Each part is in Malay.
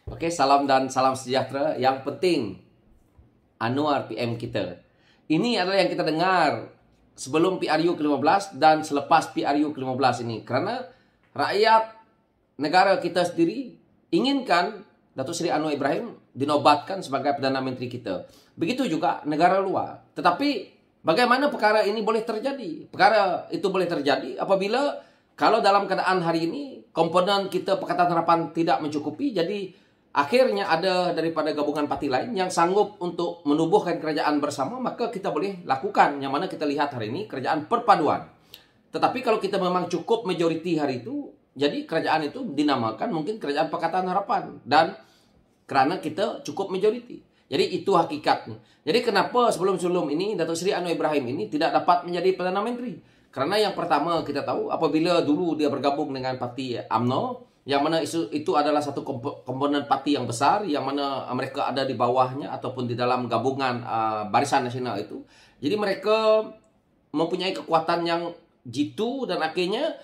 Oke, salam dan salam sejahtera. Yang penting, Anwar PM kita. Ini adalah yang kita dengar sebelum PRU ke-15 dan selepas PRU ke-15 ini. Karena rakyat negara kita sendiri inginkan Datuk Seri Anwar Ibrahim dinobatkan sebagai Perdana Menteri kita. Begitu juga negara luar. Tetapi bagaimana perkara ini boleh terjadi? Perkara itu boleh terjadi apabila kalau dalam keadaan hari ini komponen kita Pakatan Harapan tidak mencukupi, jadi akhirnya ada daripada gabungan parti lain yang sanggup untuk menubuhkan kerajaan bersama, maka kita boleh lakukan. Yang mana kita lihat hari ini kerajaan perpaduan. Tetapi kalau kita memang cukup majoriti hari itu, jadi kerajaan itu dinamakan mungkin kerajaan Pakatan Harapan. Dan kerana kita cukup majoriti. Jadi itu hakikatnya. Jadi kenapa sebelum-sebelum ini Datuk Seri Anwar Ibrahim ini tidak dapat menjadi Perdana Menteri? Karena yang pertama kita tahu apabila dulu dia bergabung dengan parti UMNO, yang mana itu adalah satu komponen parti yang besar, yang mana mereka ada di bawahnya ataupun di dalam gabungan Barisan Nasional itu. Jadi mereka mempunyai kekuatan yang jitu dan akhirnya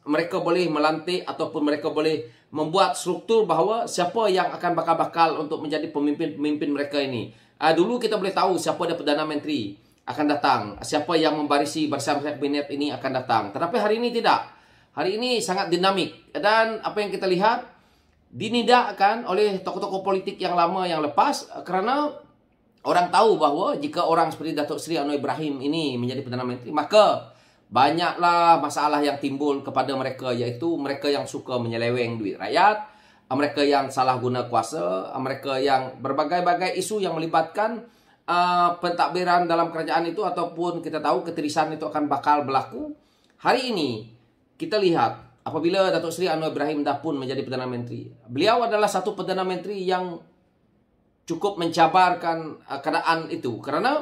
mereka boleh melantik ataupun mereka boleh membuat struktur bahawa siapa yang akan bakal untuk menjadi pemimpin mereka ini. Dulu kita boleh tahu siapa ada Perdana Menteri akan datang, siapa yang membarisi barisan kabinet ini akan datang. Tetapi hari ini tidak. Hari ini sangat dinamik dan apa yang kita lihat dinidakkan oleh tokoh-tokoh politik yang lama yang lepas, kerana orang tahu bahawa jika orang seperti Datuk Seri Anwar Ibrahim ini menjadi Perdana Menteri, maka banyaklah masalah yang timbul kepada mereka, iaitu mereka yang suka menyeleweng duit rakyat, mereka yang salah guna kuasa, mereka yang berbagai-bagai isu yang melibatkan pentadbiran dalam kerajaan itu, ataupun kita tahu ketirisan itu akan bakal berlaku. Hari ini kita lihat apabila Datuk Seri Anwar Ibrahim dah pun menjadi Perdana Menteri, beliau adalah satu Perdana Menteri yang cukup mencabarkan keadaan itu. Kerana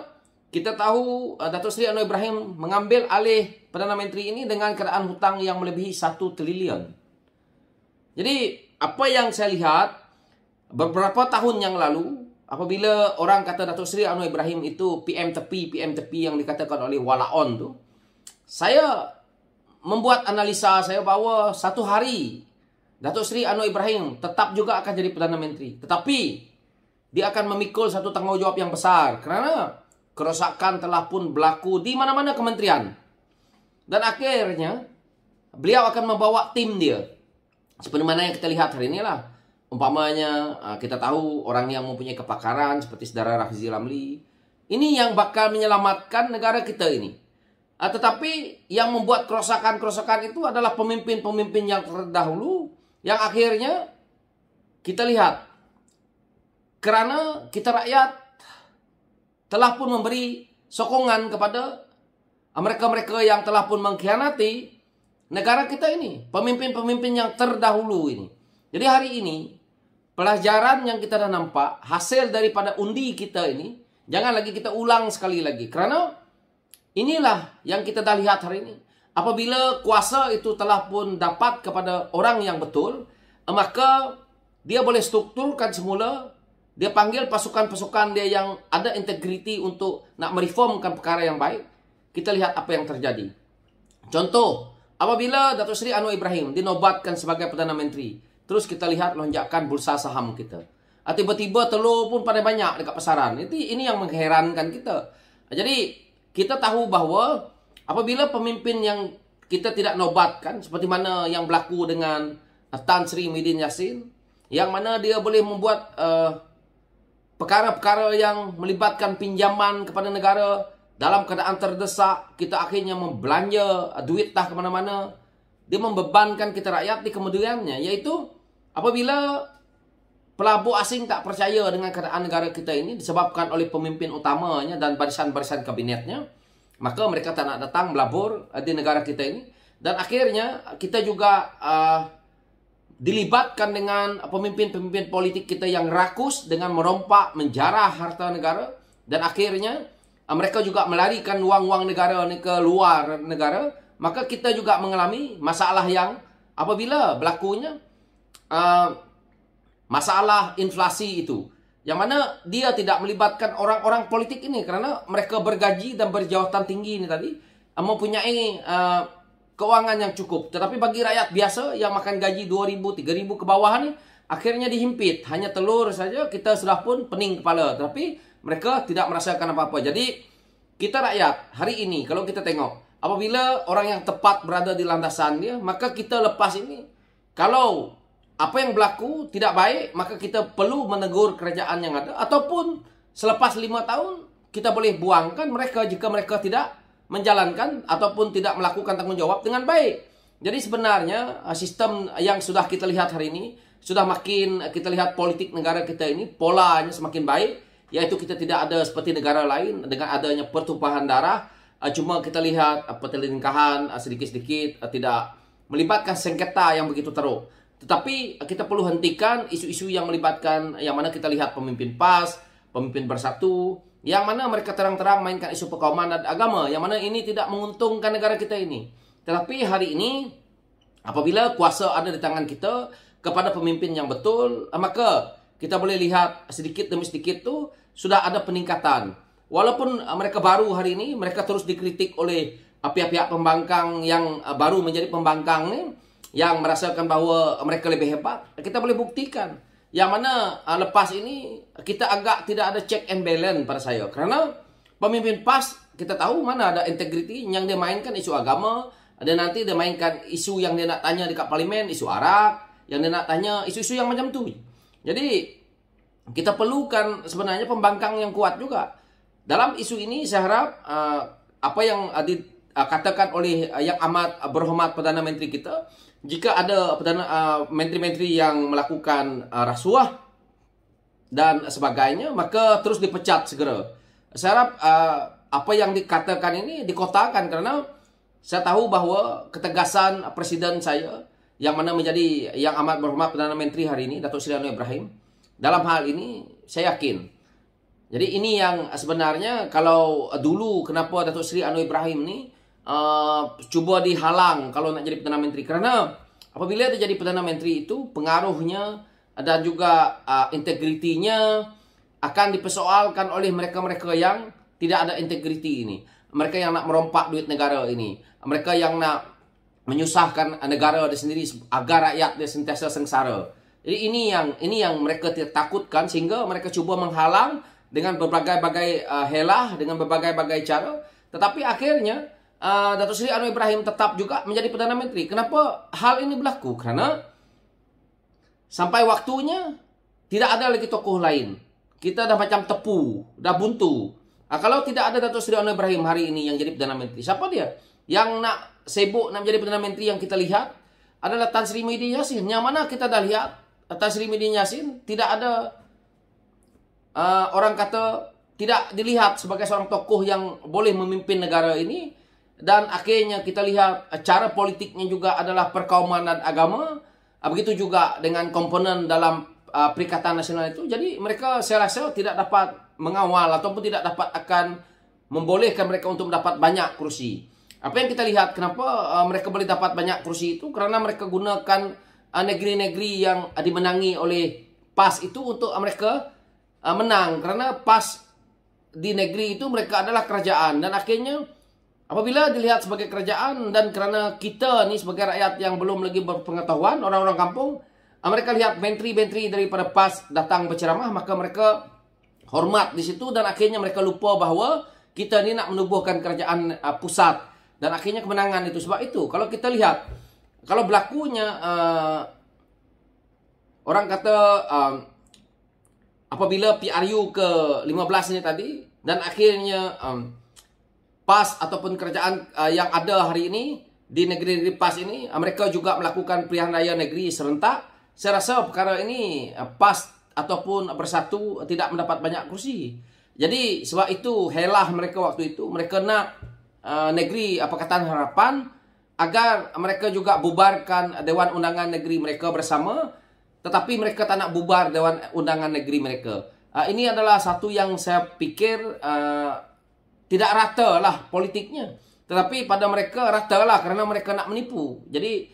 kita tahu Datuk Seri Anwar Ibrahim mengambil alih Perdana Menteri ini dengan keadaan hutang yang melebihi 1 trilion. Jadi apa yang saya lihat beberapa tahun yang lalu, apabila orang kata Datuk Seri Anwar Ibrahim itu PM tepi yang dikatakan oleh Walaon tu, saya membuat analisa saya bahawa satu hari Datuk Seri Anwar Ibrahim tetap juga akan jadi Perdana Menteri. Tetapi dia akan memikul satu tanggungjawab yang besar kerana kerosakan telah pun berlaku di mana-mana kementerian. Dan akhirnya beliau akan membawa tim dia. Seperti mana yang kita lihat hari ini lah. Umpamanya kita tahu orang yang mempunyai kepakaran seperti saudara Rafizi Ramli. Ini yang bakal menyelamatkan negara kita ini. Tetapi yang membuat kerosakan-kerosakan itu adalah pemimpin-pemimpin yang terdahulu, yang akhirnya kita lihat kerana kita rakyat telah pun memberi sokongan kepada mereka-mereka yang telah pun mengkhianati negara kita ini, pemimpin-pemimpin yang terdahulu ini. Jadi hari ini pelajaran yang kita dah nampak hasil daripada undi kita ini, jangan lagi kita ulang sekali lagi. Kerana inilah yang kita dah lihat hari ini. Apabila kuasa itu telah pun dapat kepada orang yang betul, maka dia boleh strukturkan semula. Dia panggil pasukan-pasukan dia yang ada integriti untuk nak mereformkan perkara yang baik. Kita lihat apa yang terjadi. Contoh, apabila Datuk Seri Anwar Ibrahim dinobatkan sebagai Perdana Menteri, terus kita lihat lonjakan bursa saham kita. Tiba-tiba telur pun pada banyak dekat pasaran. Ini yang mengherankan kita. Jadi kita tahu bahawa apabila pemimpin yang kita tidak nobatkan, seperti mana yang berlaku dengan Tan Sri Muhyiddin Yassin, yang mana dia boleh membuat perkara-perkara yang melibatkan pinjaman kepada negara dalam keadaan terdesak, kita akhirnya membelanja duit dah ke mana-mana. Dia membebankan kita rakyat di kemudiannya, iaitu apabila pelabur asing tak percaya dengan keadaan negara kita ini disebabkan oleh pemimpin utamanya dan barisan-barisan kabinetnya, maka mereka tak nak datang melabur di negara kita ini. Dan akhirnya kita juga dilibatkan dengan pemimpin-pemimpin politik kita yang rakus dengan merompak, menjarah harta negara. Dan akhirnya mereka juga melarikan wang-wang negara ini ke luar negara. Maka kita juga mengalami masalah yang apabila berlakunya masalah inflasi itu, yang mana dia tidak melibatkan orang-orang politik ini kerana mereka bergaji dan berjawatan tinggi ini tadi mempunyai keuangan yang cukup. Tetapi bagi rakyat biasa yang makan gaji 2,000, 3,000 ke bawah ni, akhirnya dihimpit. Hanya telur saja kita sudah pun pening kepala. Tapi mereka tidak merasakan apa-apa. Jadi kita rakyat hari ini kalau kita tengok, apabila orang yang tepat berada di landasan dia, maka kita lepas ini. Kalau apa yang berlaku tidak baik, maka kita perlu menegur kerajaan yang ada. Ataupun selepas 5 tahun, kita boleh buangkan mereka jika mereka tidak menjalankan ataupun tidak melakukan tanggungjawab dengan baik. Jadi sebenarnya sistem yang sudah kita lihat hari ini, sudah makin kita lihat politik negara kita ini, polanya semakin baik. Yaitu kita tidak ada seperti negara lain dengan adanya pertumpahan darah. Cuma kita lihat pertelingkahan sedikit-sedikit, tidak melibatkan sengketa yang begitu teruk. Tetapi kita perlu hentikan isu-isu yang melibatkan, yang mana kita lihat pemimpin PAS, pemimpin Bersatu, yang mana mereka terang-terang mainkan isu perkauman dan agama, yang mana ini tidak menguntungkan negara kita ini. Tetapi hari ini, apabila kuasa ada di tangan kita kepada pemimpin yang betul, maka kita boleh lihat sedikit demi sedikit tu sudah ada peningkatan. Walaupun mereka baru hari ini, mereka terus dikritik oleh pihak-pihak pembangkang yang baru menjadi pembangkang ni, yang merasakan bahawa mereka lebih hebat. Kita boleh buktikan. Yang mana lepas ini kita agak tidak ada check and balance pada saya. Kerana pemimpin PAS kita tahu mana ada integriti yang dia mainkan isu agama. Dan nanti dia mainkan isu yang dia nak tanya dekat parlimen, isu arak. Yang dia nak tanya isu-isu yang macam tu. Jadi kita perlukan sebenarnya pembangkang yang kuat juga. Dalam isu ini saya harap apa yang dikatakan oleh yang amat berhormat Perdana Menteri kita, jika ada menteri-menteri yang melakukan rasuah dan sebagainya, maka terus dipecat segera. Saya harap apa yang dikatakan ini dikotakan, kerana saya tahu bahawa ketegasan Presiden saya yang mana menjadi yang amat berhormat Perdana Menteri hari ini, Datuk Seri Anwar Ibrahim, dalam hal ini saya yakin. Jadi ini yang sebenarnya kalau dulu kenapa Datuk Seri Anwar Ibrahim ni cuba dihalang kalau nak jadi Perdana Menteri. Kerana apabila dia jadi Perdana Menteri itu, pengaruhnya dan juga integritinya akan dipersoalkan oleh mereka-mereka yang tidak ada integriti ini. Mereka yang nak merompak duit negara ini. Mereka yang nak menyusahkan negara dia sendiri agar rakyat dia sentiasa sengsara. Jadi ini yang mereka takutkan, sehingga mereka cuba menghalang dengan berbagai-bagai helah, dengan berbagai-bagai cara. Tetapi akhirnya Datuk Seri Anwar Ibrahim tetap juga menjadi Perdana Menteri. Kenapa hal ini berlaku? Kerana sampai waktunya tidak ada lagi tokoh lain. Kita dah macam tepu, dah buntu. Kalau tidak ada Datuk Seri Anwar Ibrahim hari ini yang jadi Perdana Menteri, siapa dia? Yang nak sibuk nak menjadi Perdana Menteri yang kita lihat adalah Tan Sri Muhyiddin Yassin. Yang mana kita dah lihat Tan Sri Muhyiddin Yassin tidak ada orang kata tidak dilihat sebagai seorang tokoh yang boleh memimpin negara ini. Dan akhirnya kita lihat cara politiknya juga adalah perkauman dan agama. Begitu juga dengan komponen dalam Perikatan Nasional itu. Jadi mereka saya rasa tidak dapat mengawal ataupun tidak dapat akan membolehkan mereka untuk mendapat banyak kursi. Apa yang kita lihat kenapa mereka boleh dapat banyak kursi itu? Kerana mereka gunakan negeri-negeri yang dimenangi oleh PAS itu untuk mereka menang. Kerana PAS di negeri itu mereka adalah kerajaan. Dan akhirnya apabila dilihat sebagai kerajaan, dan kerana kita ni sebagai rakyat yang belum lagi berpengetahuan, orang-orang kampung, mereka lihat menteri-menteri daripada PAS datang berceramah, maka mereka hormat di situ. Dan akhirnya mereka lupa bahawa kita ni nak menubuhkan kerajaan pusat. Dan akhirnya kemenangan itu. Sebab itu kalau kita lihat, kalau berlakunya orang kata apabila PRU ke-15 ini tadi, dan akhirnya PAS ataupun kerajaan yang ada hari ini di negeri-negeri PAS ini, mereka juga melakukan pilihan raya negeri serentak. Saya rasa perkara ini PAS ataupun Bersatu tidak mendapat banyak kursi. Jadi sebab itu helah mereka waktu itu, mereka nak negeri Pakatan Harapan agar mereka juga bubarkan Dewan Undangan Negeri mereka bersama, tetapi mereka tak nak bubar Dewan Undangan Negeri mereka. Ini adalah satu yang saya pikir tidak rata lah politiknya. Tetapi pada mereka rata lah kerana mereka nak menipu. Jadi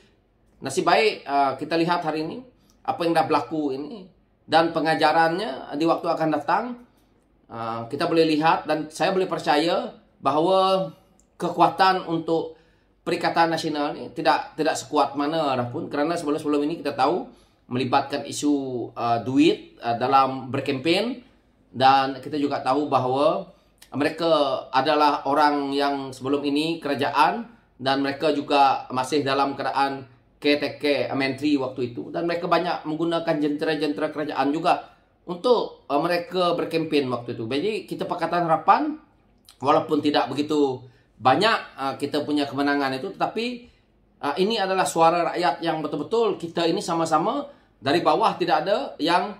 nasib baik kita lihat hari ini apa yang dah berlaku ini. Dan pengajarannya di waktu akan datang kita boleh lihat, dan saya boleh percaya bahawa kekuatan untuk Perikatan Nasional ini tidak sekuat mana dah pun. Kerana sebelum ini kita tahu melibatkan isu duit dalam berkempen, dan kita juga tahu bahwa mereka adalah orang yang sebelum ini kerajaan, dan mereka juga masih dalam keadaan caretaker menteri waktu itu, dan mereka banyak menggunakan jentera-jentera kerajaan juga untuk mereka berkempen waktu itu. Jadi kita Pakatan Harapan, walaupun tidak begitu banyak kita punya kemenangan itu, tetapi ini adalah suara rakyat yang betul-betul kita ini sama-sama dari bawah, tidak ada yang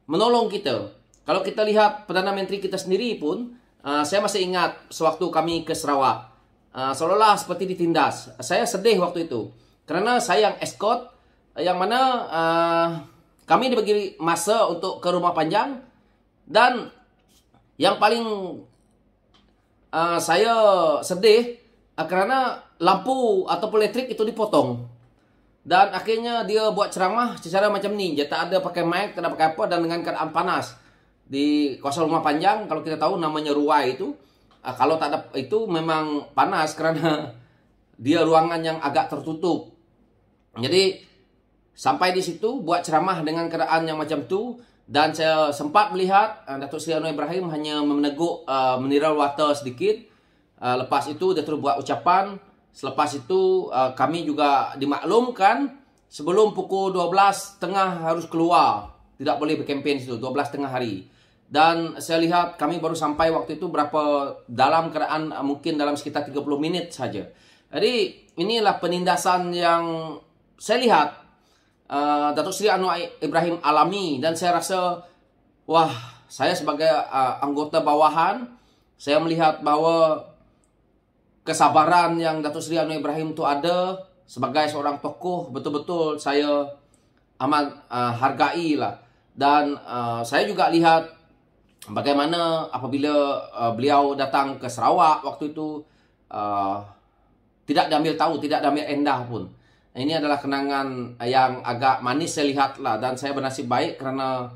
menolong kita. Kalau kita lihat Perdana Menteri kita sendiri pun, saya masih ingat sewaktu kami ke Sarawak, seolah-olah seperti ditindas. Saya sedih waktu itu, karena saya yang escort, yang mana kami dibagi masa untuk ke Rumah Panjang, dan yang paling saya sedih karena lampu ataupun listrik itu dipotong. Dan akhirnya dia buat ceramah secara macam ni. Dia tak ada pakai mic, tak ada pakai apa, dan dengan keadaan panas. Di kawasan Rumah Panjang, kalau kita tahu namanya Ruai itu, kalau tak ada itu memang panas karena dia ruangan yang agak tertutup. Jadi sampai di situ buat ceramah dengan keadaan yang macam tu, dan saya sempat melihat Datuk Seri Anwar Ibrahim hanya meneguk mineral water sedikit. Lepas itu dia terus buat ucapan. Selepas itu kami juga dimaklumkan sebelum pukul 12.30 harus keluar. Tidak boleh berkempen situ 12.30 hari. Dan saya lihat kami baru sampai waktu itu berapa dalam keadaan mungkin dalam sekitar 30 menit saja. Jadi inilah penindasan yang saya lihat Datuk Seri Anwar Ibrahim alami, dan saya rasa wah, saya sebagai anggota bawahan, saya melihat bahwa kesabaran yang Datuk Seri Anwar Ibrahim itu ada sebagai seorang tokoh betul-betul saya amat hargai lah. Dan saya juga lihat bagaimana apabila beliau datang ke Sarawak waktu itu, tidak diambil tahu, tidak diambil endah pun. Ini adalah kenangan yang agak manis saya lihat lah, dan saya bernasib baik kerana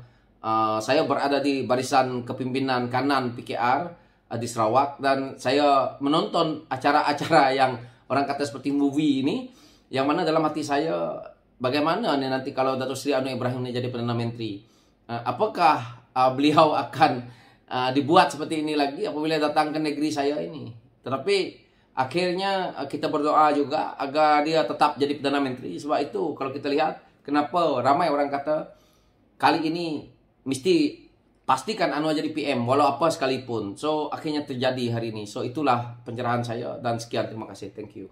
saya berada di barisan kepimpinan kanan PKR di Sarawak, dan saya menonton acara-acara yang orang kata seperti movie ini, yang mana dalam hati saya, bagaimana nih nanti kalau Datuk Seri Anwar Ibrahim ini jadi Perdana Menteri, apakah beliau akan dibuat seperti ini lagi apabila datang ke negeri saya ini. Tetapi akhirnya kita berdoa juga agar dia tetap jadi Perdana Menteri. Sebab itu kalau kita lihat kenapa ramai orang kata kali ini mesti pastikan Anwar jadi PM walau apa sekalipun. So akhirnya terjadi hari ini. So itulah pencerahan saya, dan sekian, terima kasih, thank you.